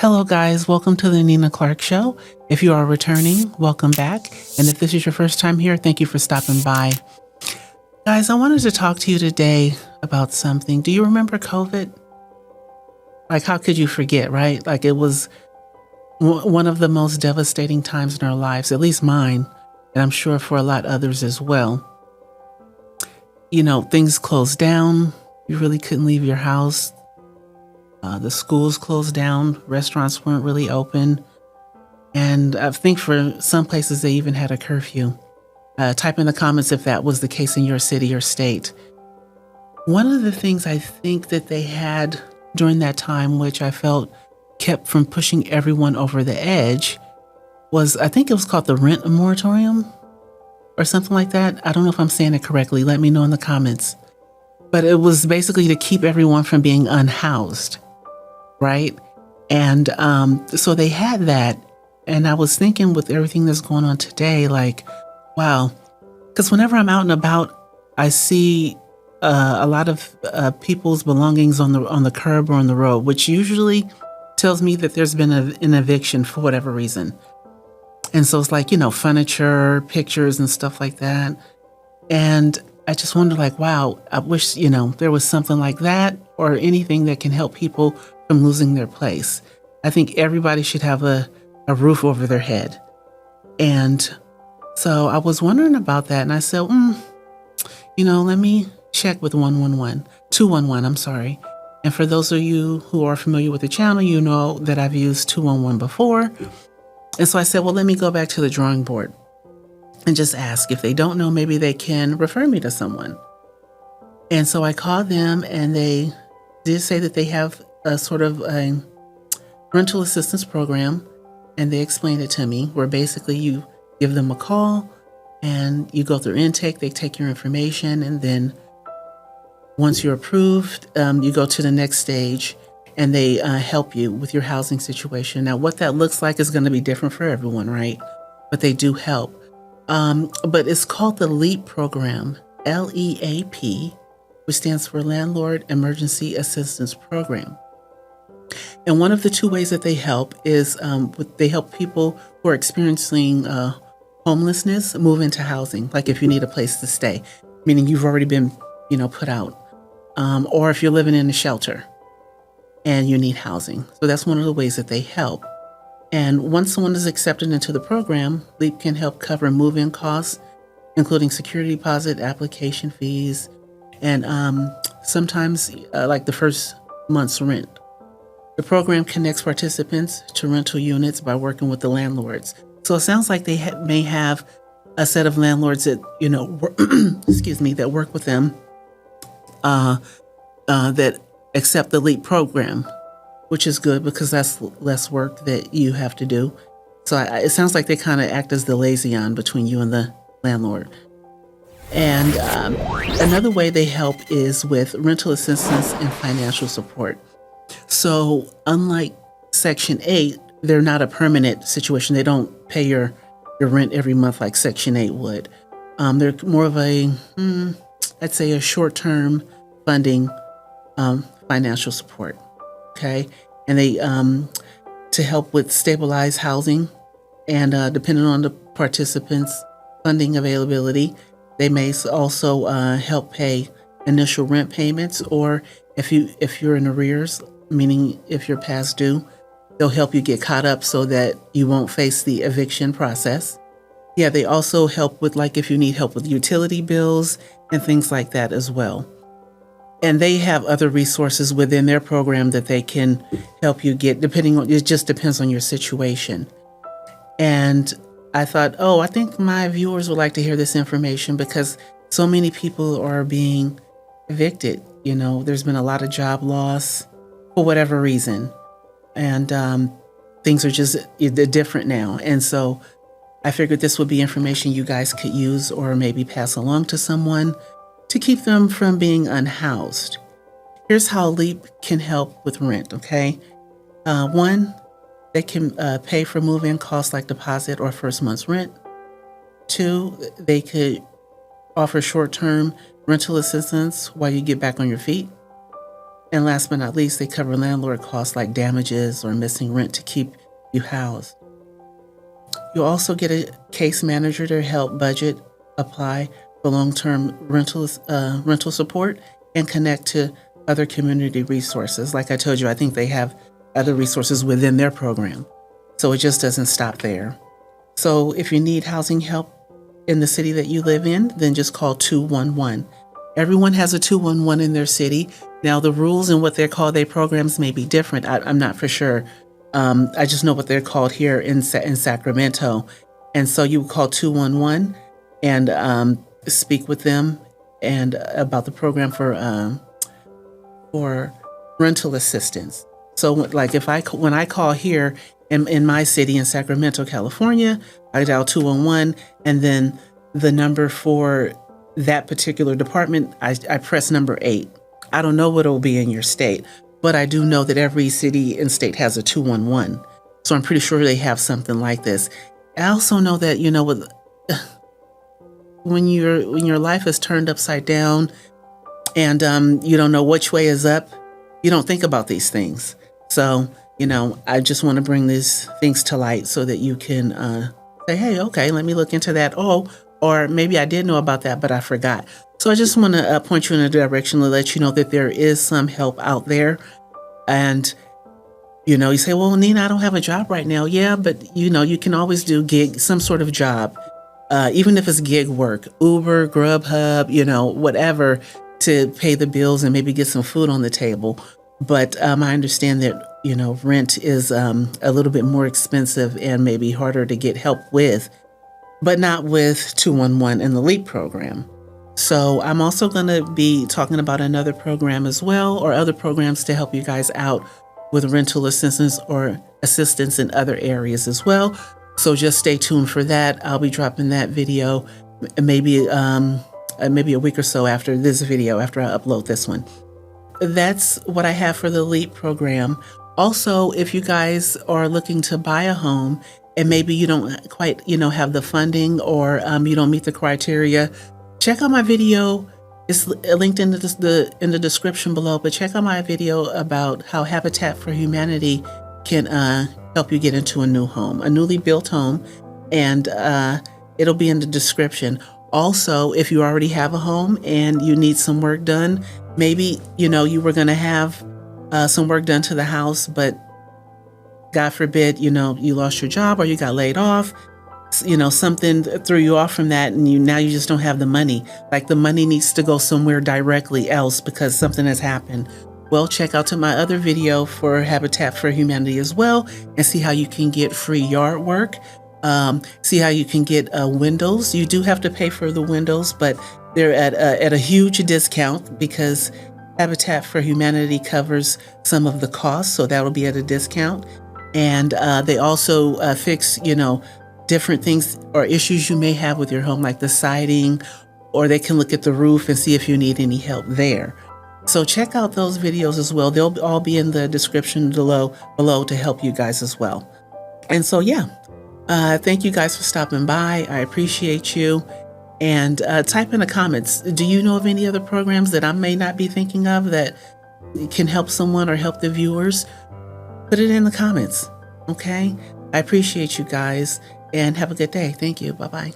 Hello, guys. Welcome to the Nina Clark Show. If you are returning, welcome back. And if this is your first time here, thank you for stopping by. Guys, I wanted to talk to you today about something. Do you remember COVID? Like, how could you forget, right? Like, it was one of the most devastating times in our lives, at least mine, and I'm sure for a lot others as well. You know, things closed down. You really couldn't leave your house. The schools closed down. Restaurants weren't really open. And I think for some places, they even had a curfew. Type in the comments if that was the case in your city or state. One of the things I think that they had during that time, which I felt kept from pushing everyone over the edge, was, I think it was called the rent moratorium or something like that. I don't know if I'm saying it correctly. Let me know in the comments. But it was basically to keep everyone from being unhoused, right? And so they had that. And I was thinking with everything that's going on today, like, wow, because whenever I'm out and about, I see a lot of people's belongings on the curb or on the road, which usually tells me that there's been an eviction for whatever reason. And so it's like, you know, furniture, pictures and stuff like that. And I just wonder, like, wow, I wish, you know, there was something like that or anything that can help people from losing their place. I think everybody should have a roof over their head. And so I was wondering about that. And I said, you know, let me check with 211, I'm sorry. And for those of you who are familiar with the channel, you know that I've used 211 before. And so I said, well, let me go back to the drawing board and just ask. If they don't know, maybe they can refer me to someone. And so I called them, and they did say that they have a sort of a rental assistance program. And they explained it to me, where basically you give them a call and you go through intake, they take your information, and then once you're approved, you go to the next stage and they help you with your housing situation. Now, what that looks like is going to be different for everyone, right? But they do help. But it's called the LEAP program, LEAP, which stands for Landlord Emergency Assistance Program. And one of the two ways that they help is they help people who are experiencing homelessness move into housing. Like if you need a place to stay, meaning you've already been, you know, put out, or if you're living in a shelter and you need housing. So that's one of the ways that they help. And once someone is accepted into the program, LEAP can help cover move-in costs, including security deposit, application fees, and sometimes like the first month's rent. The program connects participants to rental units by working with the landlords. So it sounds like they may have a set of landlords that, you know, excuse me, that work with them, that accept the LEAP program, which is good because that's less work that you have to do. So it sounds like they kind of act as the liaison between you and the landlord. And another way they help is with rental assistance and financial support. So unlike Section 8, they're not a permanent situation. They don't pay your rent every month like Section 8 would. They're more of a, I'd say a short-term funding financial support, okay? And they, to help with stabilized housing and depending on the participants' funding availability, they may also help pay initial rent payments, or if you're in arrears, meaning if you're past due, they'll help you get caught up so that you won't face the eviction process. Yeah, they also help with, like, if you need help with utility bills and things like that as well. And they have other resources within their program that they can help you get, depending on, it just depends on your situation. And I thought, I think my viewers would like to hear this information because so many people are being evicted. You know, there's been a lot of job loss for whatever reason. And things are just different now. And so I figured this would be information you guys could use or maybe pass along to someone to keep them from being unhoused. Here's how LEAP can help with rent, okay? One, they can pay for move-in costs like deposit or first month's rent. Two, they could offer short-term rental assistance while you get back on your feet. And last but not least, they cover landlord costs like damages or missing rent to keep you housed. You'll also get a case manager to help budget, apply for long-term rental support, and connect to other community resources. Like I told you, I think they have other resources within their program. So it just doesn't stop there. So if you need housing help in the city that you live in, then just call 211. Everyone has a 211 in their city. Now, the rules and what they're called, their programs may be different. I'm not for sure. I just know what they're called here in Sacramento. And so you would call 211 and speak with them and about the program for rental assistance. So like when I call here in my city in Sacramento, California, I dial 211 and then the number for that particular department, I press number 8. I don't know what it will be in your state, but I do know that every city and state has a 211. So I'm pretty sure they have something like this. I also know that, when your life is turned upside down and you don't know which way is up, you don't think about these things. So, I just want to bring these things to light so that you can say, hey, okay, let me look into that. Oh, or maybe I did know about that, but I forgot. So I just want to point you in a direction to let you know that there is some help out there. And, you say, well, Nina, I don't have a job right now. Yeah, but, you can always do some sort of job, even if it's gig work, Uber, Grubhub, whatever, to pay the bills and maybe get some food on the table. But I understand that, rent is a little bit more expensive and maybe harder to get help with, but not with 211 and the LEAP program. So I'm also going to be talking about another program as well, or other programs to help you guys out with rental assistance or assistance in other areas as well. So just stay tuned for that. I'll be dropping that video maybe a week or so after this video, after I upload this one. That's what I have for the LEAP program. Also, if you guys are looking to buy a home and maybe you don't quite, have the funding or you don't meet the criteria, check out my video. It's linked in the description below, but check out my video about how Habitat for Humanity can help you get into a new home, a newly built home, and it'll be in the description. Also, if you already have a home and you need some work done, maybe, you were going to have some work done to the house, but God forbid, you lost your job or you got laid off, something threw you off from that and now you just don't have the money. Like the money needs to go somewhere directly else because something has happened. Well, check out to my other video for Habitat for Humanity as well and see how you can get free yard work. See how you can get windows. You do have to pay for the windows, but they're at a huge discount because Habitat for Humanity covers some of the costs, so that'll be at a discount. And they also fix, different things or issues you may have with your home, like the siding, or they can look at the roof and see if you need any help there. So check out those videos as well. They'll all be in the description below to help you guys as well. And so, thank you guys for stopping by. I appreciate you. And type in the comments, do you know of any other programs that I may not be thinking of that can help someone or help the viewers? Put it in the comments, okay? I appreciate you guys and have a good day. Thank you. Bye-bye.